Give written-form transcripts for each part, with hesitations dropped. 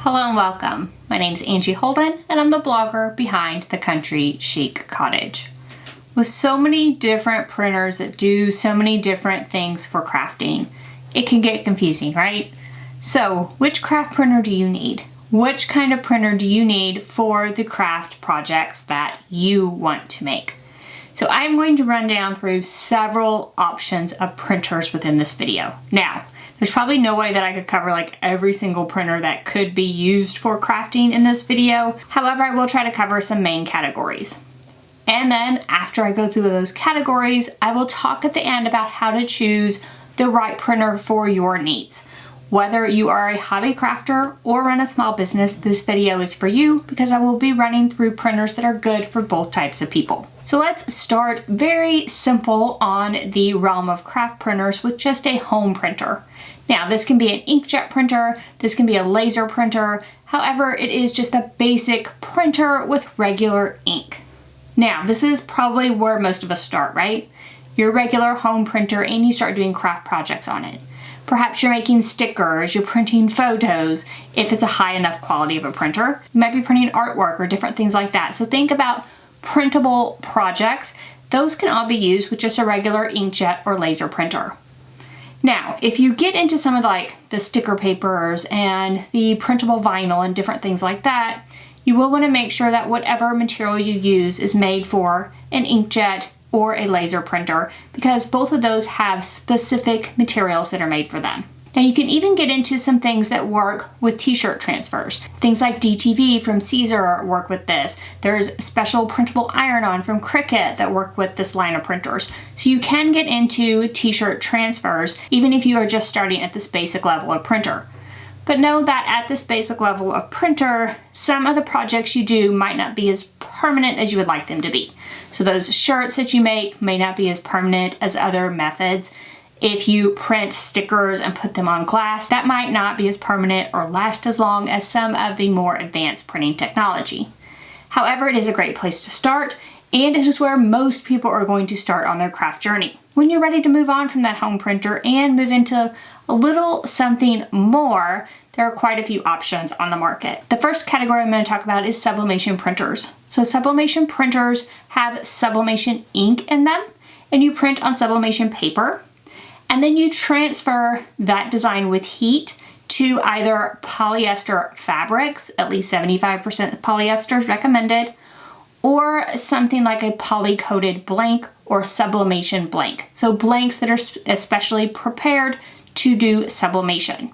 Hello and welcome. My name is Angie Holden and I'm the blogger behind The Country Chic Cottage. With so many different printers that do so many different things for crafting, it can get confusing, right? So which craft printer do you need? Which kind of printer do you need for the craft projects that you want to make? So I'm going to run down through several options of printers within this video. Now, there's probably no way that I could cover like every single printer that could be used for crafting in this video. However, I will try to cover some main categories. And then after I go through those categories, I will talk at the end about how to choose the right printer for your needs. Whether you are a hobby crafter or run a small business, this video is for you because I will be running through printers that are good for both types of people. So let's start very simple on the realm of craft printers with just a home printer. Now, this can be an inkjet printer, this can be a laser printer, however, it is just a basic printer with regular ink. Now, this is probably where most of us start, right? Your regular home printer and you start doing craft projects on it. Perhaps you're making stickers, you're printing photos, if it's a high enough quality of a printer. You might be printing artwork or different things like that. So think about printable projects. Those can all be used with just a regular inkjet or laser printer. Now, if you get into some of the sticker papers and the printable vinyl and different things like that, you will want to make sure that whatever material you use is made for an inkjet or a laser printer because both of those have specific materials that are made for them. Now you can even get into some things that work with t-shirt transfers. Things like DTV from Caesar work with this. There's special printable iron-on from Cricut that work with this line of printers. So you can get into t-shirt transfers even if you are just starting at this basic level of printer. But know that at this basic level of printer, some of the projects you do might not be as permanent as you would like them to be. So those shirts that you make may not be as permanent as other methods. If you print stickers and put them on glass, that might not be as permanent or last as long as some of the more advanced printing technology. However, it is a great place to start, and it is where most people are going to start on their craft journey. When you're ready to move on from that home printer and move into a little something more, there are quite a few options on the market. The first category I'm going to talk about is sublimation printers. So sublimation printers have sublimation ink in them, and you print on sublimation paper. And then you transfer that design with heat to either polyester fabrics, at least 75% polyester is recommended, or something like a poly-coated blank or sublimation blank. So blanks that are especially prepared to do sublimation.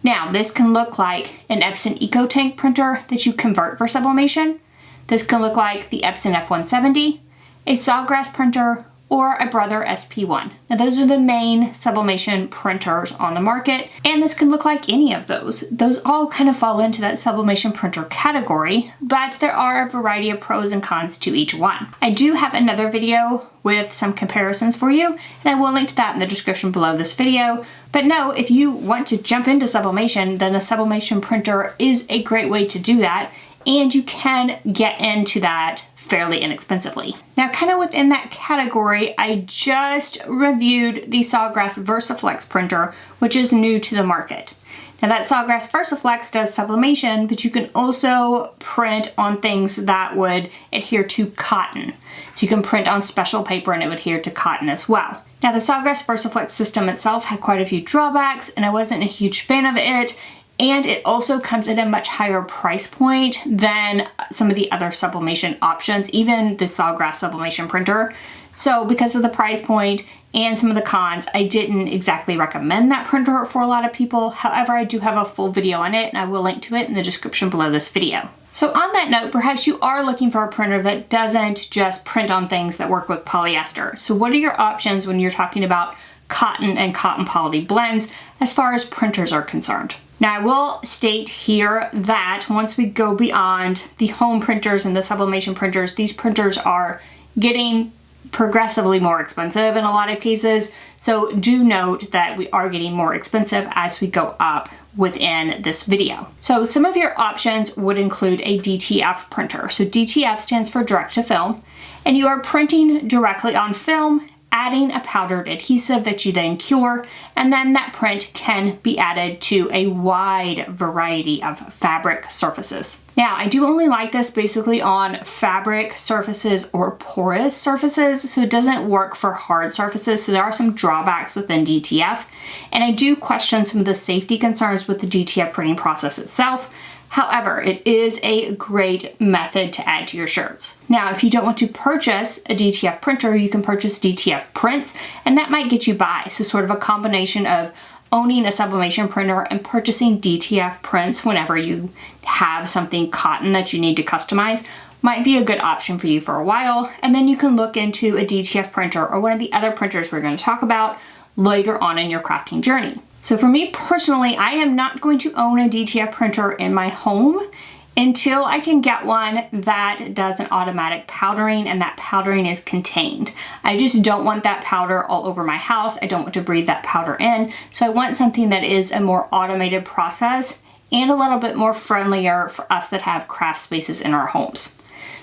Now, this can look like an Epson EcoTank printer that you convert for sublimation. This can look like the Epson F170, a Sawgrass printer, or a Brother SP1. Now those are the main sublimation printers on the market, and this can look like any of those. Those all kind of fall into that sublimation printer category, but there are a variety of pros and cons to each one. I do have another video with some comparisons for you, and I will link to that in the description below this video. But no, if you want to jump into sublimation, then a sublimation printer is a great way to do that, and you can get into that fairly inexpensively. Now, kind of within that category, I just reviewed the Sawgrass Versiflex printer, which is new to the market. Now that Sawgrass Versiflex does sublimation, but you can also print on things that would adhere to cotton. So you can print on special paper and it would adhere to cotton as well. Now the Sawgrass Versiflex system itself had quite a few drawbacks and I wasn't a huge fan of it. And it also comes at a much higher price point than some of the other sublimation options, even the Sawgrass sublimation printer. So because of the price point and some of the cons, I didn't exactly recommend that printer for a lot of people. However, I do have a full video on it and I will link to it in the description below this video. So on that note, perhaps you are looking for a printer that doesn't just print on things that work with polyester. So what are your options when you're talking about cotton and cotton poly blends as far as printers are concerned? Now I will state here that once we go beyond the home printers and the sublimation printers, these printers are getting progressively more expensive in a lot of cases. So do note that we are getting more expensive as we go up within this video. So some of your options would include a DTF printer. So DTF stands for direct to film, and you are printing directly on film adding a powdered adhesive that you then cure, and then that print can be added to a wide variety of fabric surfaces. Now, I do only like this basically on fabric surfaces or porous surfaces, so it doesn't work for hard surfaces, so there are some drawbacks within DTF, and I do question some of the safety concerns with the DTF printing process itself. However, it is a great method to add to your shirts. Now, if you don't want to purchase a DTF printer, you can purchase DTF prints, and that might get you by. So sort of a combination of owning a sublimation printer and purchasing DTF prints whenever you have something cotton that you need to customize might be a good option for you for a while. And then you can look into a DTF printer or one of the other printers we're going to talk about later on in your crafting journey. So for me personally, I am not going to own a DTF printer in my home until I can get one that does an automatic powdering and that powdering is contained. I just don't want that powder all over my house. I don't want to breathe that powder in. So I want something that is a more automated process and a little bit more friendlier for us that have craft spaces in our homes.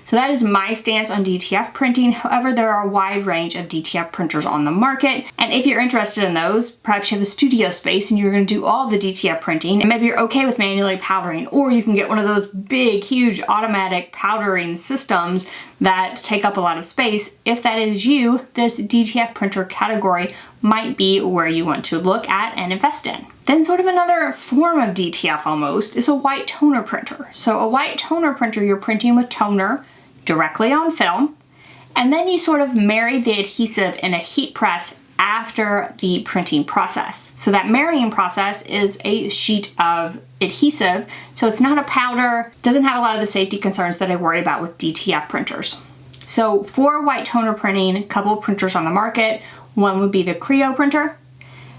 So that is my stance on DTF printing. However, there are a wide range of DTF printers on the market. And if you're interested in those, perhaps you have a studio space and you're going to do all the DTF printing, and maybe you're okay with manually powdering, or you can get one of those big, huge automatic powdering systems that take up a lot of space. If that is you, this DTF printer category might be where you want to look at and invest in. Then sort of another form of DTF almost is a white toner printer. So a white toner printer, you're printing with toner directly on film, and then you sort of marry the adhesive in a heat press after the printing process. So that marrying process is a sheet of adhesive, so it's not a powder, doesn't have a lot of the safety concerns that I worry about with DTF printers. So for white toner printing, a couple of printers on the market. One would be the Crio printer,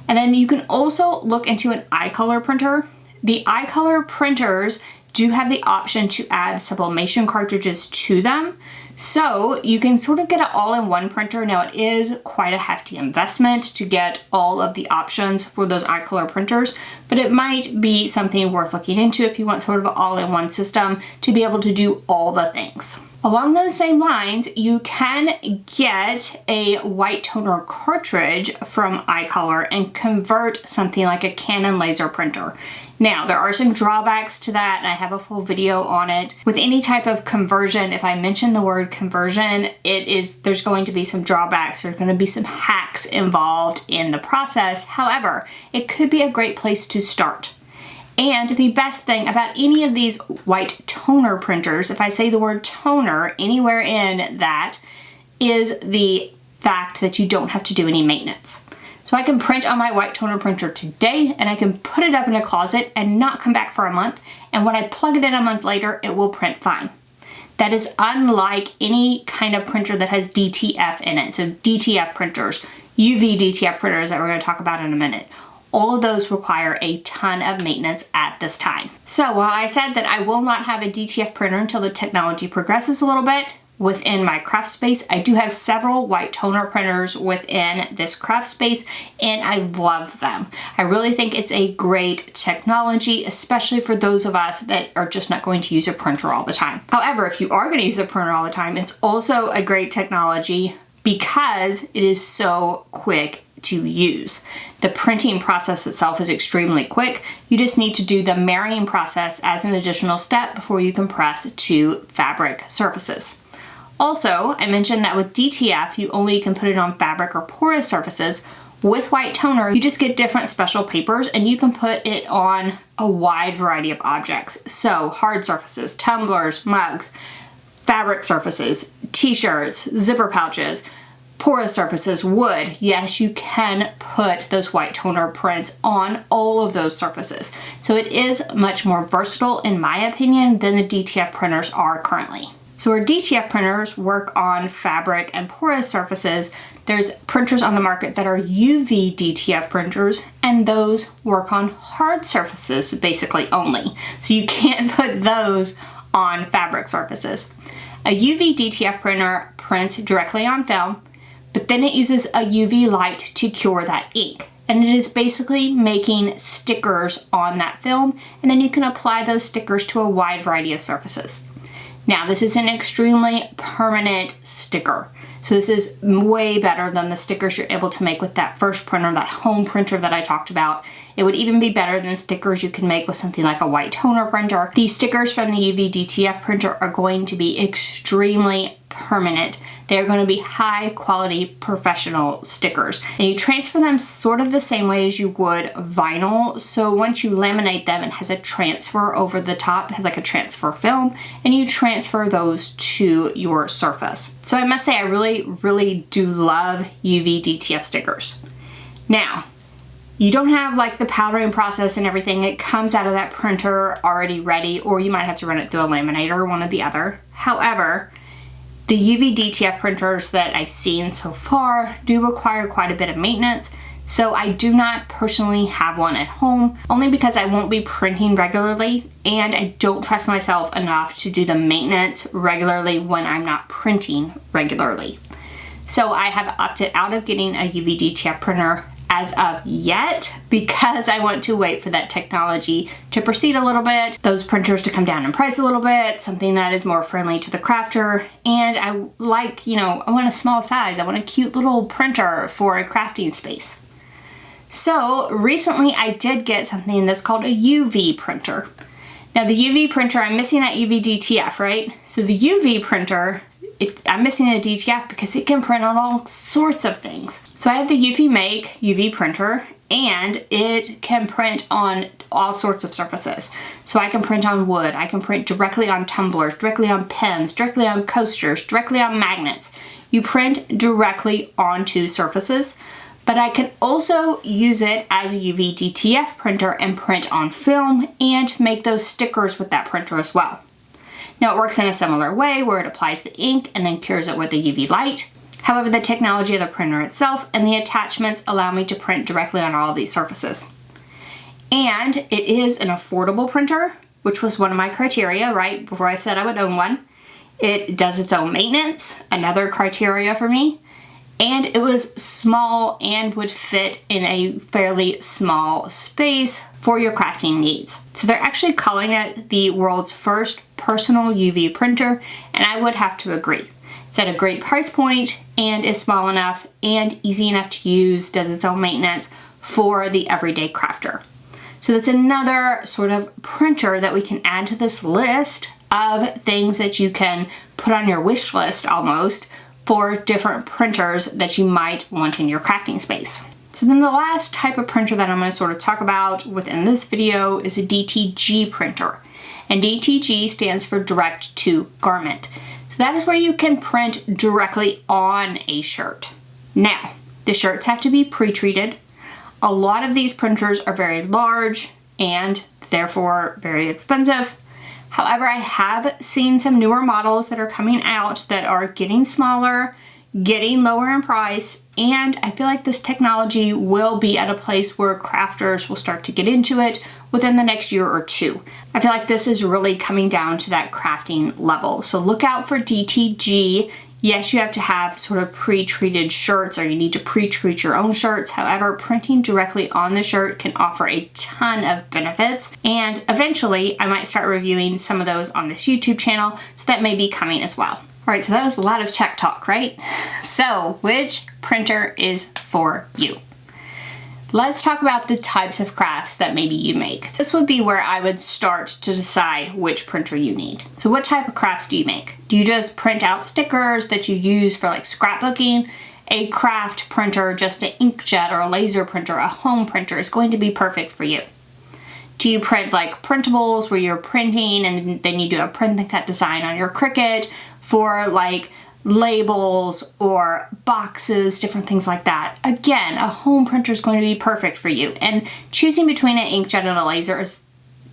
and then you can also look into an iColor printer. The iColor printers do have the option to add sublimation cartridges to them. So you can sort of get it all in one printer. Now it is quite a hefty investment to get all of the options for those iColor printers, but it might be something worth looking into if you want sort of an all-in-one system to be able to do all the things. Along those same lines, you can get a white toner cartridge from iColor and convert something like a Canon laser printer. Now, there are some drawbacks to that, and I have a full video on it. With any type of conversion, if I mention the word conversion, there's going to be some drawbacks. There's going to be some hacks involved in the process. However, it could be a great place to start. And the best thing about any of these white toner printers, if I say the word toner anywhere in that, is the fact that you don't have to do any maintenance. So I can print on my white toner printer today, and I can put it up in a closet and not come back for a month, and when I plug it in a month later, it will print fine. That is unlike any kind of printer that has DTF in it. So DTF printers, UV DTF printers that we're going to talk about in a minute. All of those require a ton of maintenance at this time. So while I said that I will not have a DTF printer until the technology progresses a little bit within my craft space, I do have several white toner printers within this craft space, and I love them. I really think it's a great technology, especially for those of us that are just not going to use a printer all the time. However, if you are going to use a printer all the time, it's also a great technology because it is so quick to use. The printing process itself is extremely quick. You just need to do the marrying process as an additional step before you can press to fabric surfaces. Also, I mentioned that with DTF, you only can put it on fabric or porous surfaces. With white toner, you just get different special papers and you can put it on a wide variety of objects. So hard surfaces, tumblers, mugs, fabric surfaces, t-shirts, zipper pouches, porous surfaces, wood. Yes, you can put those white toner prints on all of those surfaces. So it is much more versatile, in my opinion, than the DTF printers are currently. So where DTF printers work on fabric and porous surfaces, there's printers on the market that are UV DTF printers, and those work on hard surfaces basically only. So you can't put those on fabric surfaces. A UV DTF printer prints directly on film, but then it uses a UV light to cure that ink. And it is basically making stickers on that film, and then you can apply those stickers to a wide variety of surfaces. Now, this is an extremely permanent sticker. So this is way better than the stickers you're able to make with that first printer, that home printer that I talked about. It would even be better than stickers you can make with something like a white toner printer. These stickers from the UV DTF printer are going to be extremely permanent. They're going to be high quality professional stickers. And you transfer them sort of the same way as you would vinyl. So once you laminate them, it has a transfer over the top, it has like a transfer film, and you transfer those to your surface. So I must say I really do love UV DTF stickers. Now, you don't have like the powdering process and everything. It comes out of that printer already ready, or you might have to run it through a laminator, one or the other. However, the UV DTF printers that I've seen so far do require quite a bit of maintenance, so I do not personally have one at home, only because I won't be printing regularly and I don't trust myself enough to do the maintenance regularly when I'm not printing regularly. So I have opted out of getting a UV DTF printer as of yet, because I want to wait for that technology to proceed a little bit, those printers to come down in price a little bit, something that is more friendly to the crafter. And I like, I want a small size. I want a cute little printer for a crafting space. So recently I did get something that's called a UV printer. Now the UV printer, I'm missing that UV DTF, right? So the UV printer, I'm missing the DTF because it can print on all sorts of things. So I have the eufyMake UV printer, and it can print on all sorts of surfaces. So I can print on wood, I can print directly on tumblers, directly on pens, directly on coasters, directly on magnets. You print directly onto surfaces, but I can also use it as a UV DTF printer and print on film and make those stickers with that printer as well. Now it works in a similar way where it applies the ink and then cures it with the UV light. However, the technology of the printer itself and the attachments allow me to print directly on all of these surfaces. And it is an affordable printer, which was one of my criteria, right, before I said I would own one. It does its own maintenance, another criteria for me. And it was small and would fit in a fairly small space for your crafting needs. So they're actually calling it the world's first personal UV printer, and I would have to agree. It's at a great price point and is small enough and easy enough to use, does its own maintenance for the everyday crafter. So that's another sort of printer that we can add to this list of things that you can put on your wish list almost for different printers that you might want in your crafting space. So then the last type of printer that I'm going to sort of talk about within this video is a DTG printer. And DTG stands for direct to garment. So that is where you can print directly on a shirt. Now, the shirts have to be pre-treated. A lot of these printers are very large and therefore very expensive. However, I have seen some newer models that are coming out that are getting smaller, getting lower in price, and I feel like this technology will be at a place where crafters will start to get into it within the next year or two. I feel like this is really coming down to that crafting level. So look out for DTG. Yes, you have to have sort of pre-treated shirts, or you need to pre-treat your own shirts. However, printing directly on the shirt can offer a ton of benefits. And eventually, I might start reviewing some of those on this YouTube channel, so that may be coming as well. All right, so that was a lot of tech talk, right? So, which printer is for you? Let's talk about the types of crafts that maybe you make. This would be where I would start to decide which printer you need. So what type of crafts do you make? Do you just print out stickers that you use for like scrapbooking? A craft printer, just an inkjet or a laser printer, a home printer is going to be perfect for you. Do you print like printables where you're printing and then you do a print and cut design on your Cricut for like labels or boxes, different things like that? Again, a home printer is going to be perfect for you. And choosing between an inkjet and a laser is,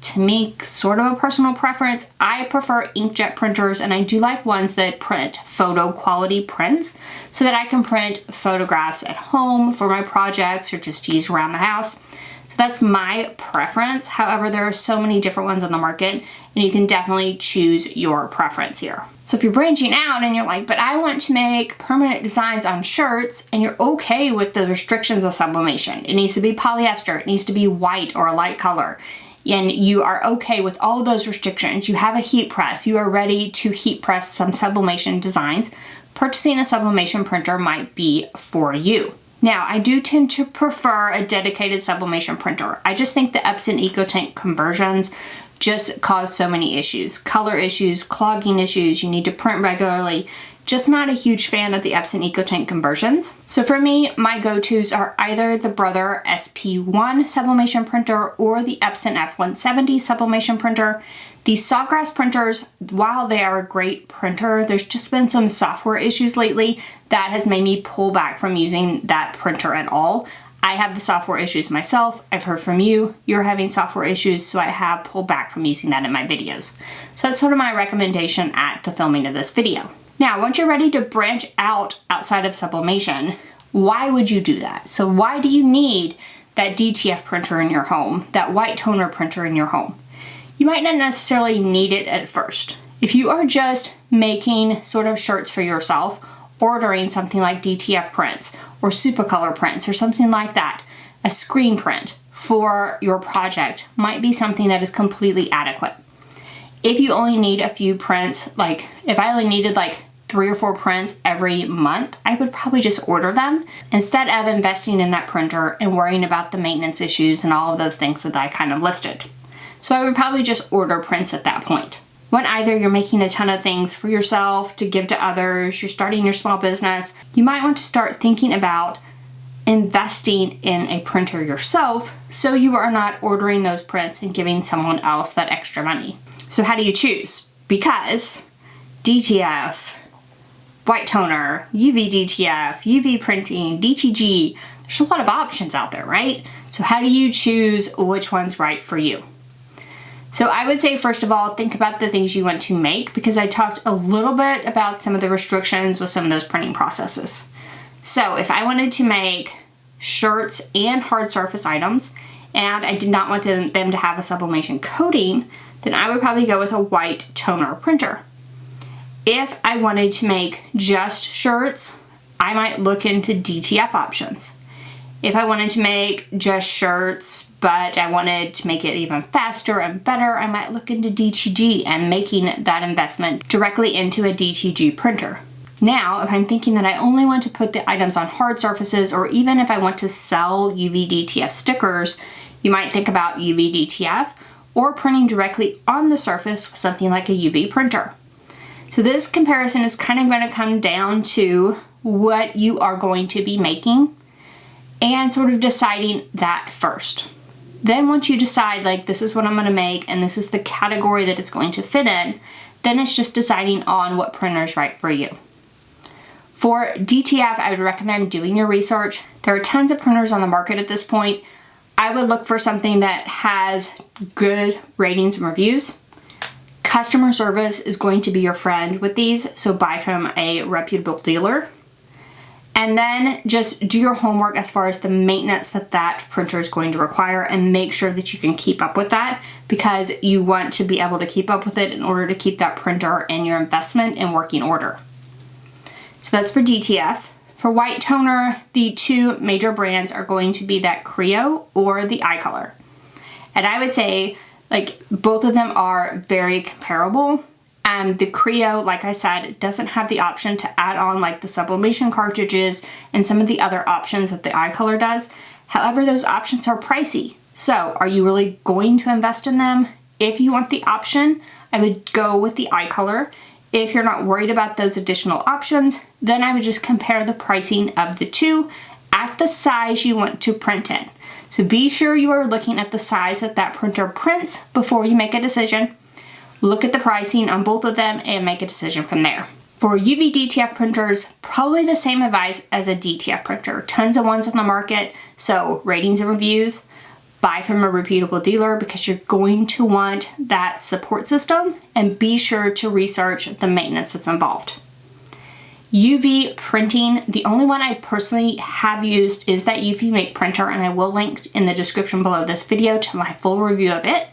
to me, sort of a personal preference. I prefer inkjet printers, and I do like ones that print photo quality prints so that I can print photographs at home for my projects or just to use around the house. So that's my preference. However, there are so many different ones on the market, and you can definitely choose your preference here. So if you're branching out and you're like, but I want to make permanent designs on shirts, and you're okay with the restrictions of sublimation, it needs to be polyester, it needs to be white or a light color, and you are okay with all of those restrictions, you have a heat press, you are ready to heat press some sublimation designs, purchasing a sublimation printer might be for you. Now, I do tend to prefer a dedicated sublimation printer. I just think the Epson EcoTank conversions just cause so many issues. Color issues, clogging issues, you need to print regularly. Just not a huge fan of the Epson EcoTank conversions. So for me, my go-tos are either the Brother SP1 sublimation printer or the Epson F170 sublimation printer. These Sawgrass printers, while they are a great printer, there's just been some software issues lately that has made me pull back from using that printer at all. I have the software issues myself. I've heard from you, you're having software issues, so I have pulled back from using that in my videos. So that's sort of my recommendation at the filming of this video. Now, once you're ready to branch out outside of sublimation, why would you do that? So why do you need that DTF printer in your home, that white toner printer in your home? You might not necessarily need it at first. If you are just making sort of shirts for yourself, ordering something like DTF prints or Supercolor prints or something like that, a screen print for your project might be something that is completely adequate. If you only need a few prints, like if I only needed like 3 or 4 prints every month, I would probably just order them instead of investing in that printer and worrying about the maintenance issues and all of those things that I kind of listed. So I would probably just order prints at that point. When either you're making a ton of things for yourself to give to others, you're starting your small business, you might want to start thinking about investing in a printer yourself so you are not ordering those prints and giving someone else that extra money. So how do you choose? Because DTF, white toner, UV DTF, UV printing, DTG, there's a lot of options out there, right? So how do you choose which one's right for you? So I would say, first of all, think about the things you want to make, because I talked a little bit about some of the restrictions with some of those printing processes. So if I wanted to make shirts and hard surface items, and I did not want them to have a sublimation coating, then I would probably go with a white toner printer. If I wanted to make just shirts, I might look into DTF options. If I wanted to make just shirts, but I wanted to make it even faster and better, I might look into DTG and making that investment directly into a DTG printer. Now, if I'm thinking that I only want to put the items on hard surfaces, or even if I want to sell UV DTF stickers, you might think about UV DTF or printing directly on the surface with something like a UV printer. So this comparison is kind of going to come down to what you are going to be making and sort of deciding that first. Then once you decide, like, this is what I'm going to make and this is the category that it's going to fit in, then it's just deciding on what printer is right for you. For DTF, I would recommend doing your research. There are tons of printers on the market at this point. I would look for something that has good ratings and reviews. Customer service is going to be your friend with these, so buy from a reputable dealer. And then just do your homework as far as the maintenance that printer is going to require, and make sure that you can keep up with that, because you want to be able to keep up with it in order to keep that printer and your investment in working order. So that's for DTF. For white toner, the two major brands are going to be that Crio or the iColor. And I would say, like, both of them are very comparable. The Crio, like I said, doesn't have the option to add on like the sublimation cartridges and some of the other options that the iColor does. However, those options are pricey. So are you really going to invest in them? If you want the option, I would go with the iColor. If you're not worried about those additional options, then I would just compare the pricing of the two at the size you want to print in. So be sure you are looking at the size that printer prints before you make a decision. Look at the pricing on both of them and make a decision from there. For UV DTF printers, probably the same advice as a DTF printer. Tons of ones on the market, so ratings and reviews. Buy from a reputable dealer, because you're going to want that support system, and be sure to research the maintenance that's involved. UV printing, the only one I personally have used is that eufyMake printer, and I will link in the description below this video to my full review of it.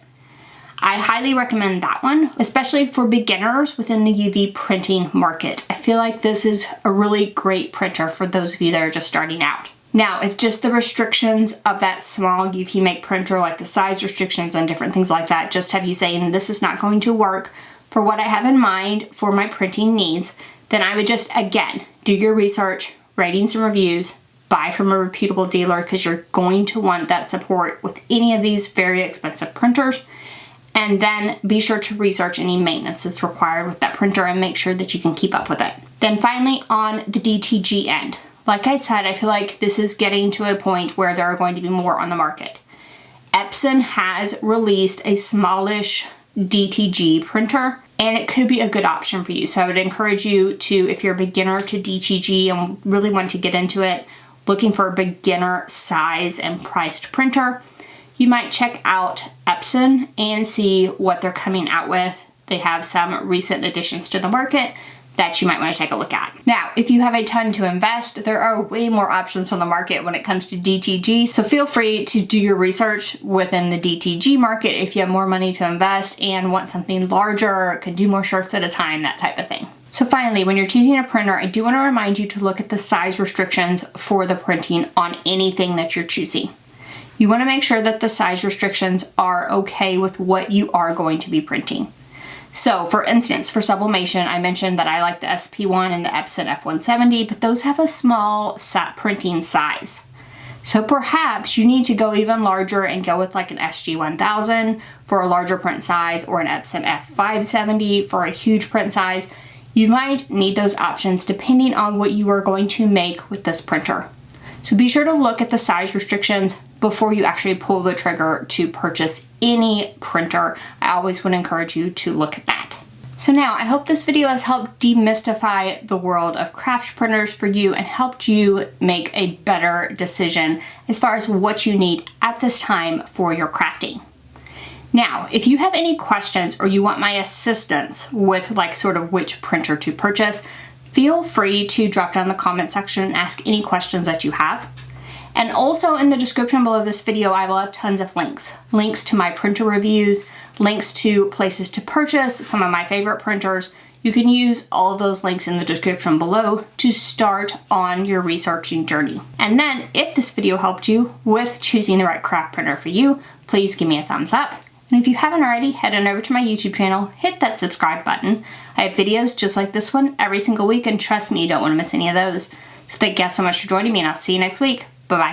I highly recommend that one, especially for beginners within the UV printing market. I feel like this is a really great printer for those of you that are just starting out. Now, if just the restrictions of that small eufyMake printer, like the size restrictions and different things like that, just have you saying this is not going to work for what I have in mind for my printing needs, then I would just, again, do your research, ratings and reviews, buy from a reputable dealer because you're going to want that support with any of these very expensive printers. And then be sure to research any maintenance that's required with that printer and make sure that you can keep up with it. Then finally, on the DTG end, like I said, I feel like this is getting to a point where there are going to be more on the market. Epson has released a smallish DTG printer, and it could be a good option for you. So I would encourage you to, if you're a beginner to DTG and really want to get into it, looking for a beginner size and priced printer, you might check out Epson and see what they're coming out with. They have some recent additions to the market that you might want to take a look at. Now, if you have a ton to invest, there are way more options on the market when it comes to DTG, so feel free to do your research within the DTG market if you have more money to invest and want something larger, can do more shirts at a time, that type of thing. So finally, when you're choosing a printer, I do want to remind you to look at the size restrictions for the printing on anything that you're choosing. You want to make sure that the size restrictions are okay with what you are going to be printing. So for instance, for sublimation, I mentioned that I like the SP1 and the Epson F170, but those have a small printing size. So perhaps you need to go even larger and go with like an SG1000 for a larger print size or an Epson F570 for a huge print size. You might need those options depending on what you are going to make with this printer. So be sure to look at the size restrictions before you actually pull the trigger to purchase any printer. I always would encourage you to look at that. So now I hope this video has helped demystify the world of craft printers for you and helped you make a better decision as far as what you need at this time for your crafting. Now, if you have any questions or you want my assistance with like sort of which printer to purchase, feel free to drop down in the comment section and ask any questions that you have. And also in the description below this video, I will have tons of links. Links to my printer reviews, links to places to purchase some of my favorite printers. You can use all of those links in the description below to start on your researching journey. And then if this video helped you with choosing the right craft printer for you, please give me a thumbs up. And if you haven't already, head on over to my YouTube channel, hit that subscribe button. I have videos just like this one every single week, and trust me, you don't want to miss any of those. So thank you guys so much for joining me, and I'll see you next week.